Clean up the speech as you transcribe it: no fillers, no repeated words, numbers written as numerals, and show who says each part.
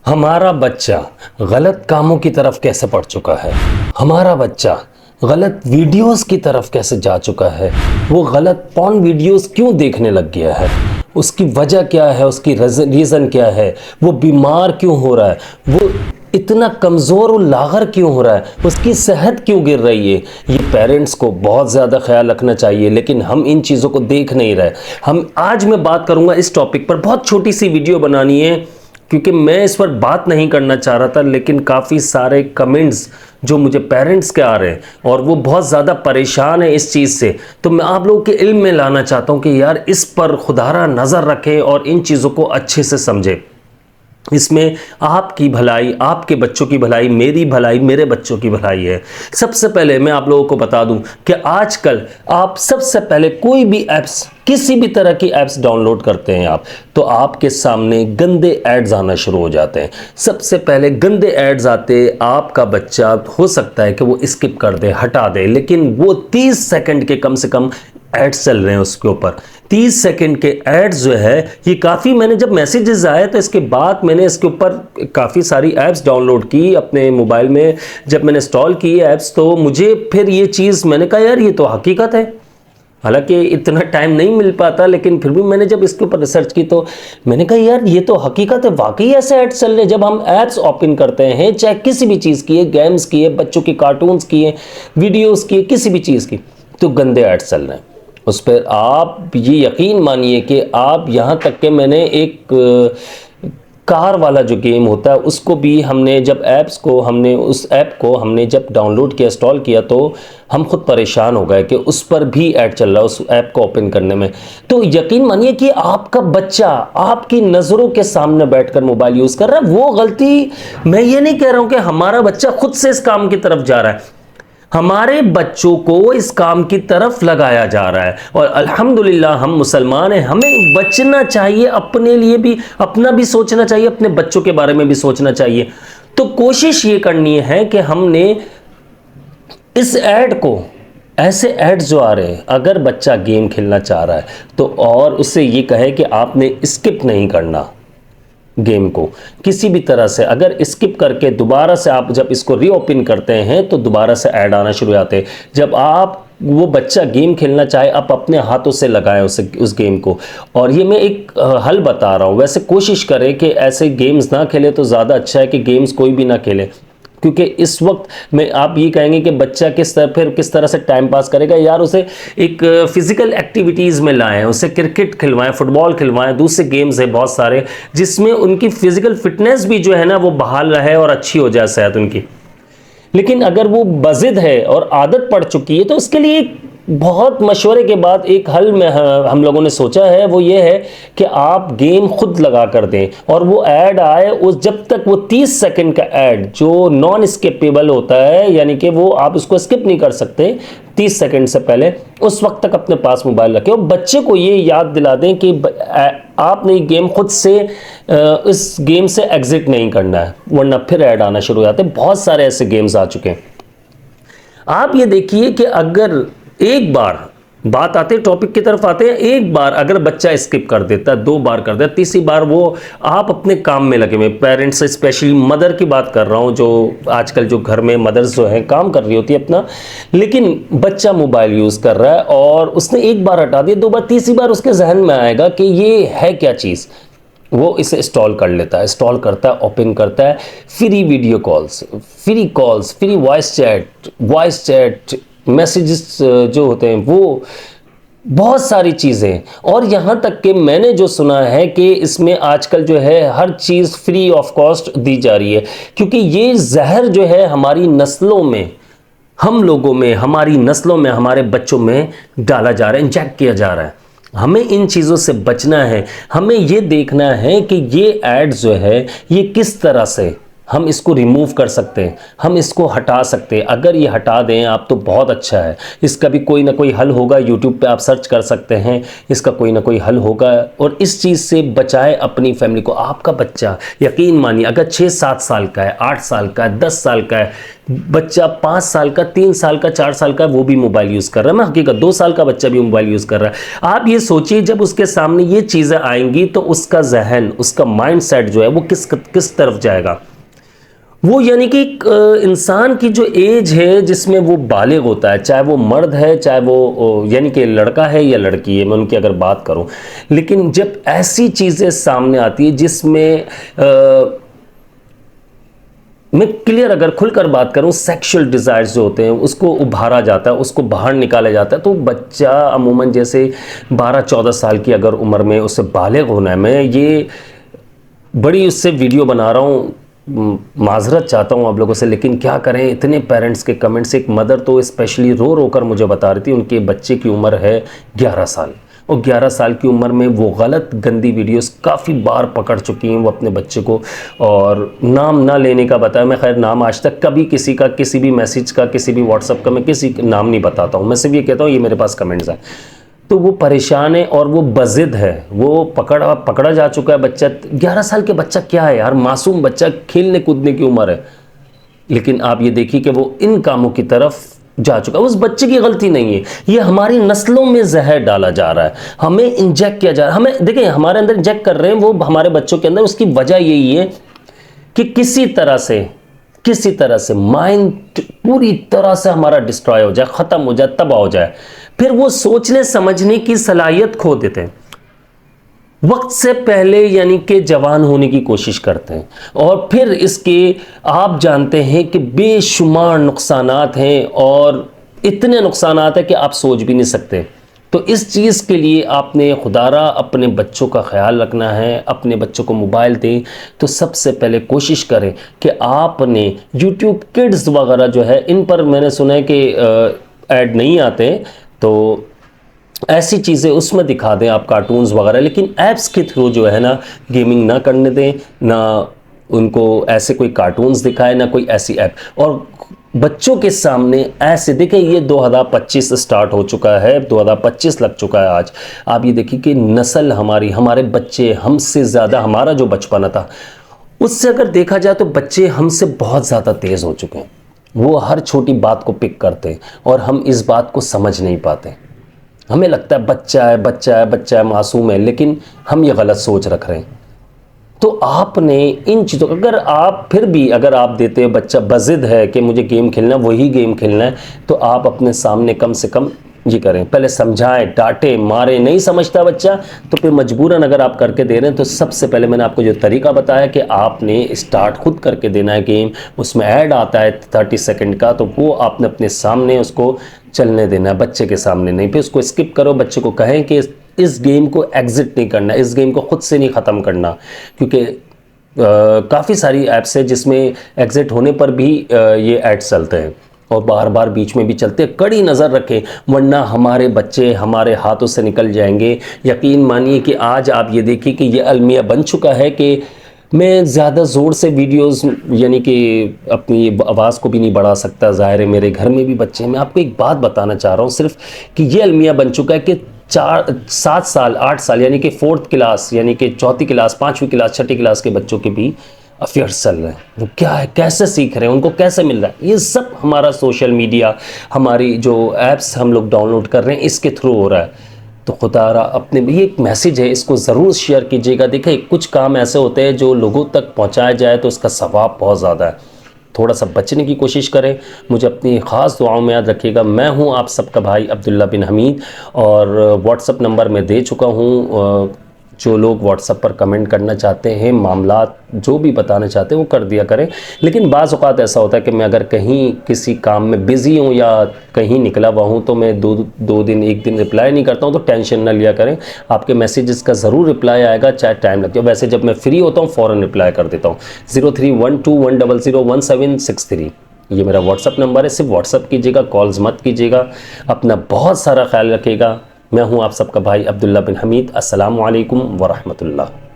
Speaker 1: हमारा बच्चा गलत कामों की तरफ कैसे बढ़ चुका है, हमारा बच्चा गलत वीडियोस की तरफ कैसे जा चुका है, वो गलत पॉर्न वीडियोस क्यों देखने लग गया है, उसकी वजह क्या है, उसकी रीज़न क्या है, वो बीमार क्यों हो रहा है, वो इतना कमज़ोर और लागर क्यों हो रहा है, उसकी सेहत क्यों गिर रही है। ये पेरेंट्स को बहुत ज़्यादा ख्याल रखना चाहिए, लेकिन हम इन चीज़ों को देख नहीं रहे। आज मैं बात करूँगा इस टॉपिक पर, बहुत छोटी सी वीडियो बनानी है क्योंकि मैं इस पर बात नहीं करना चाह रहा था, लेकिन काफ़ी सारे कमेंट्स जो मुझे पेरेंट्स के आ रहे हैं और वो बहुत ज़्यादा परेशान है इस चीज़ से, तो मैं आप लोगों के इल्म में लाना चाहता हूँ कि यार इस पर खुदारा नज़र रखें और इन चीज़ों को अच्छे से समझें। इसमें आपकी भलाई, आपके बच्चों की भलाई, मेरी भलाई, मेरे बच्चों की भलाई है। सबसे पहले मैं आप लोगों को बता दूं कि आजकल आप सबसे पहले कोई भी ऐप्स, किसी भी तरह की ऐप्स डाउनलोड करते हैं आप, तो आपके सामने गंदे एड्स आना शुरू हो जाते हैं। सबसे पहले गंदे एड्स आते, आपका बच्चा हो सकता है कि वो स्किप कर दे, हटा दे, लेकिन वो 30 सेकंड के कम से कम एड्स चल रहे हैं उसके ऊपर। 30 सेकंड के एड्स जो है ये काफ़ी, मैंने जब मैसेजेस आए तो इसके बाद मैंने इसके ऊपर काफ़ी सारी ऐप्स डाउनलोड की अपने मोबाइल में। जब मैंने इंस्टॉल की ऐप्स तो मुझे फिर ये चीज़, मैंने कहा यार ये तो हकीकत है। हालांकि इतना टाइम नहीं मिल पाता, लेकिन फिर भी मैंने जब इसके ऊपर रिसर्च की तो मैंने कहा यार ये तो हकीकत है, वाकई ऐसे ऐड्स चल रहे हैं। जब हम ऐप्स ओपन करते हैं, चाहे किसी भी चीज़ की है, गेम्स की है, बच्चों की कार्टून्स की है, वीडियोज़ की है, किसी भी चीज़ की, तो गंदे ऐड्स चल रहे हैं उस पर। आप ये यकीन मानिए कि आप यहाँ तक के, मैंने एक कार वाला जो गेम होता है उसको भी हमने जब उस ऐप को हमने जब डाउनलोड किया, इंस्टॉल किया, तो हम खुद परेशान हो गए कि उस पर भी ऐड चल रहा है उस ऐप को ओपन करने में। तो यकीन मानिए कि आपका बच्चा आपकी नज़रों के सामने बैठकर मोबाइल यूज़ कर रहा है। वो गलती, मैं ये नहीं कह रहा हूँ कि हमारा बच्चा खुद से इस काम की तरफ जा रहा है, हमारे बच्चों को इस काम की तरफ लगाया जा रहा है। और अल्हम्दुलिल्लाह हम मुसलमान हैं, हमें बचना चाहिए, अपने लिए भी, अपना भी सोचना चाहिए, अपने बच्चों के बारे में भी सोचना चाहिए। तो कोशिश ये करनी है कि हमने इस ऐड को, ऐसे ऐड्स जो आ रहे हैं, अगर बच्चा गेम खेलना चाह रहा है तो, और उससे ये कहे कि आपने स्किप नहीं करना गेम को किसी भी तरह से, अगर स्किप करके दोबारा से आप जब इसको रीओपन करते हैं तो दोबारा से ऐड आना शुरू हो जाते हैं। जब आप, वो बच्चा गेम खेलना चाहे, आप अपने हाथों से लगाएं उस गेम को। और ये मैं एक हल बता रहा हूँ, वैसे कोशिश करें कि ऐसे गेम्स ना खेले तो ज़्यादा अच्छा है कि गेम्स कोई भी ना खेले, क्योंकि इस वक्त में आप ये कहेंगे कि बच्चा किस तरह से टाइम पास करेगा। यार उसे एक फिजिकल एक्टिविटीज़ में लाएं, उसे क्रिकेट खिलवाएं, फुटबॉल खिलवाएं, दूसरे गेम्स हैं बहुत सारे जिसमें उनकी फिजिकल फिटनेस भी जो है ना वो बहाल रहे और अच्छी हो जाए सेहत उनकी। लेकिन अगर वो बज़िद है और आदत पड़ चुकी है तो उसके लिए बहुत मशवरे के बाद एक हल में हम लोगों ने सोचा है, वो ये है कि आप गेम खुद लगा कर दें और वो ऐड आए, उस जब तक वो 30 सेकंड का ऐड जो नॉन स्किपेबल होता है, यानी कि वो आप उसको स्किप नहीं कर सकते 30 सेकंड से पहले, उस वक्त तक अपने पास मोबाइल रखें और बच्चे को ये याद दिला दें कि आपने गेम खुद से इस गेम से एग्जिट नहीं करना है, वरना फिर ऐड आना शुरू हो जाते हैं। बहुत सारे ऐसे गेम्स आ चुके हैं। आप ये देखिए कि अगर एक बार, बात आते टॉपिक की तरफ आते हैं, एक बार अगर बच्चा स्किप कर देता है, 2 बार कर देता है, तीसरी बार वो आप अपने काम में लगे हुए, पेरेंट्स, स्पेशली मदर की बात कर रहा हूँ, जो आजकल जो घर में मदर्स जो हैं काम कर रही होती है अपना, लेकिन बच्चा मोबाइल यूज़ कर रहा है और उसने एक बार हटा दिया, 2 बार, तीसरी बार उसके जहन में आएगा कि ये है क्या चीज़, वो इसे इंस्टॉल कर लेता है, इंस्टॉल करता है, ओपन करता है, free video calls, free voice chat, messages जो होते हैं, वो बहुत सारी चीज़ें। और यहाँ तक कि मैंने जो सुना है कि इसमें आजकल जो है हर चीज़ फ्री ऑफ कॉस्ट दी जा रही है, क्योंकि ये जहर जो है हमारी नस्लों में, हम लोगों में, हमारी नस्लों में, हमारे बच्चों में डाला जा रहा है, इंजेक्ट किया जा रहा है। हमें इन चीज़ों से बचना है। हमें ये देखना है कि ये एड्स जो है ये किस तरह से हम इसको रिमूव कर सकते हैं, हम इसको हटा सकते हैं। अगर ये हटा दें आप तो बहुत अच्छा है। इसका भी कोई ना कोई हल होगा, यूट्यूब पे आप सर्च कर सकते हैं, इसका कोई ना कोई हल होगा। और इस चीज़ से बचाए अपनी फैमिली को। आपका बच्चा, यकीन मानिए, अगर 6-7 साल का है, 8 साल का है, 10 साल का है, बच्चा 5 साल का, 3 साल का, 4 साल का, वो भी मोबाइल यूज़ कर रहा है, मैं हकीकत 2 साल का बच्चा भी मोबाइल यूज़ कर रहा है। आप ये सोचिए जब उसके सामने ये चीज़ें आएंगी तो उसका जहन, उसका माइंड सेट जो है वो किस तरफ जाएगा। वो यानी कि इंसान की जो एज है जिसमें वो बालिग होता है, चाहे वो मर्द है, चाहे वो यानी कि लड़का है या लड़की है, मैं उनकी अगर बात करूं, लेकिन जब ऐसी चीज़ें सामने आती है जिसमें मैं क्लियर अगर खुलकर बात करूं, सेक्सुअल डिज़ायर्स जो होते हैं उसको उभारा जाता है, उसको बाहर निकाला जाता है, तो बच्चा अमूमन जैसे 12-14 साल की अगर उम्र में उसे बालिग होना है, मैं ये बड़ी उससे वीडियो बना रहा हूँ, माजरत चाहता हूँ आप लोगों से, लेकिन क्या करें, इतने पेरेंट्स के कमेंट्स। एक मदर तो स्पेशली रो रो कर मुझे बता रही थी उनके बच्चे की उम्र है 11 साल, और 11 साल की उम्र में वो गलत गंदी वीडियोस काफ़ी बार पकड़ चुकी हैं वो अपने बच्चे को, और नाम ना लेने का बताया। मैं खैर नाम आज तक कभी किसी का, किसी भी मैसेज का, किसी भी व्हाट्सअप का मैं किसी नाम नहीं बताता हूँ, मैं सिर्फ ये कहता हूँ ये मेरे पास कमेंट्स हैं। तो वो परेशान है और वो बजिद है, वो पकड़ा जा चुका है। बच्चा 11 साल के बच्चा क्या है यार, मासूम बच्चा, खेलने कूदने की उम्र है, लेकिन आप ये देखिए कि वो इन कामों की तरफ जा चुका है। उस बच्चे की गलती नहीं है, ये हमारी नस्लों में जहर डाला जा रहा है, हमें इंजेक्ट किया जा रहा है। हमें देखिए हमारे अंदर इंजेक्ट कर रहे हैं वो हमारे बच्चों के अंदर, उसकी वजह यही है कि किसी तरह से माइंड पूरी तरह से हमारा डिस्ट्रॉय हो जाए, खत्म हो जाए, तबाह हो जाए, फिर वो सोचने समझने की सलाहियत खो देते हैं, वक्त से पहले यानी कि जवान होने की कोशिश करते हैं, और फिर इसके आप जानते हैं कि बेशुमार नुकसानात हैं, और इतने नुकसानात हैं कि आप सोच भी नहीं सकते। तो इस चीज़ के लिए आपने खुदारा अपने बच्चों का ख्याल रखना है, अपने बच्चों को मोबाइल दें तो सबसे पहले कोशिश करें कि आपने यूट्यूब किड्स वगैरह जो है, इन पर मैंने सुना है कि ऐड नहीं आते, तो ऐसी चीज़ें उसमें दिखा दें आप, कार्टून्स वगैरह, लेकिन ऐप्स के थ्रू जो है ना गेमिंग ना करने दें, ना उनको ऐसे कोई कार्टून्स दिखाए, ना कोई ऐसी ऐप। और बच्चों के सामने ऐसे देखें, ये 2025 स्टार्ट हो चुका है, 2025 लग चुका है आज। आप ये देखिए कि नस्ल हमारे बच्चे हमसे ज़्यादा, हमारा जो बचपना था उससे अगर देखा जाए तो बच्चे हमसे बहुत ज़्यादा तेज़ हो चुके हैं। वो हर छोटी बात को पिक करते हैं और हम इस बात को समझ नहीं पाते। हमें लगता है बच्चा है, मासूम है, लेकिन हम ये गलत सोच रख रहे हैं। तो आपने इन चीज़ों, अगर आप देते हैं, बच्चा बजिद है कि मुझे गेम खेलना है, वही गेम खेलना है, तो आप अपने सामने कम से कम ये करें, पहले समझाएं, डांटे, मारे, नहीं समझता बच्चा तो फिर मजबूरन अगर आप करके दे रहे हैं तो सबसे पहले मैंने आपको जो तरीका बताया कि आपने स्टार्ट खुद करके देना है गेम, उसमें ऐड आता है 30 सेकंड का, तो वो आपने अपने सामने उसको चलने देना है, बच्चे के सामने नहीं। फिर उसको स्किप करो, बच्चे को कहें कि इस गेम को एग्जिट नहीं करना, इस गेम को खुद से नहीं ख़त्म करना, क्योंकि काफ़ी सारी ऐप्स है जिसमें एग्जिट होने पर भी ये ऐड्स चलते हैं और बार बार बीच में भी चलते हैं। कड़ी नज़र रखें, वरना हमारे बच्चे हमारे हाथों से निकल जाएंगे। यकीन मानिए कि आज आप ये देखिए कि ये अलमिया बन चुका है कि मैं ज़्यादा ज़ोर से वीडियोस यानी कि अपनी आवाज़ को भी नहीं बढ़ा सकता, ज़ाहिर है मेरे घर में भी बच्चे हैं। मैं आपको एक बात बताना चाह रहा हूँ सिर्फ कि ये अलमिया बन चुका है कि 7 साल 8 साल यानी कि 4th क्लास यानी कि 4th क्लास 5वीं क्लास 6ठी क्लास के बच्चों के भी अफेयर्स चल रहे हैं। वो क्या है, कैसे सीख रहे हैं, उनको कैसे मिल रहा है, ये सब हमारा सोशल मीडिया, हमारी जो ऐप्स हम लोग डाउनलोड कर रहे हैं इसके थ्रू हो रहा है। तो खुदारा अपने, ये एक मैसेज है, इसको ज़रूर शेयर कीजिएगा। देखिए कुछ काम ऐसे होते हैं जो लोगों तक पहुंचाया जाए तो उसका सवाब बहुत ज़्यादा है, थोड़ा सा बचने की कोशिश करें। मुझे अपनी ख़ास दुआओं में याद रखिएगा। मैं हूं आप सबका भाई अब्दुल्ला बिन हमीद, और व्हाट्सअप नंबर मैं दे चुका हूं। जो लोग व्हाट्सएप पर कमेंट करना चाहते हैं, मामलात जो भी बताना चाहते हैं वो कर दिया करें। लेकिन बाज़ औक़ात ऐसा होता है कि मैं अगर कहीं किसी काम में बिज़ी हूँ या कहीं निकला हुआ हूँ तो मैं दो दिन 1 दिन रिप्लाई नहीं करता हूँ, तो टेंशन ना लिया करें, आपके मैसेजेस का ज़रूर रिप्लाई आएगा, चाहे टाइम लगे। वैसे जब मैं फ्री होता हूँ फ़ौरन रिप्लाई कर देता हूँ। 0312100163 ये मेरा व्हाट्सअप नंबर है। सिर्फ व्हाट्सअप कीजिएगा, कॉल्स मत कीजिएगा। अपना बहुत सारा ख्याल रखिएगा। मैं हूं आप सबका भाई अब्दुल्ला बिन हमीद। अस्सलामु अलैकुम व रहमतुल्लाह।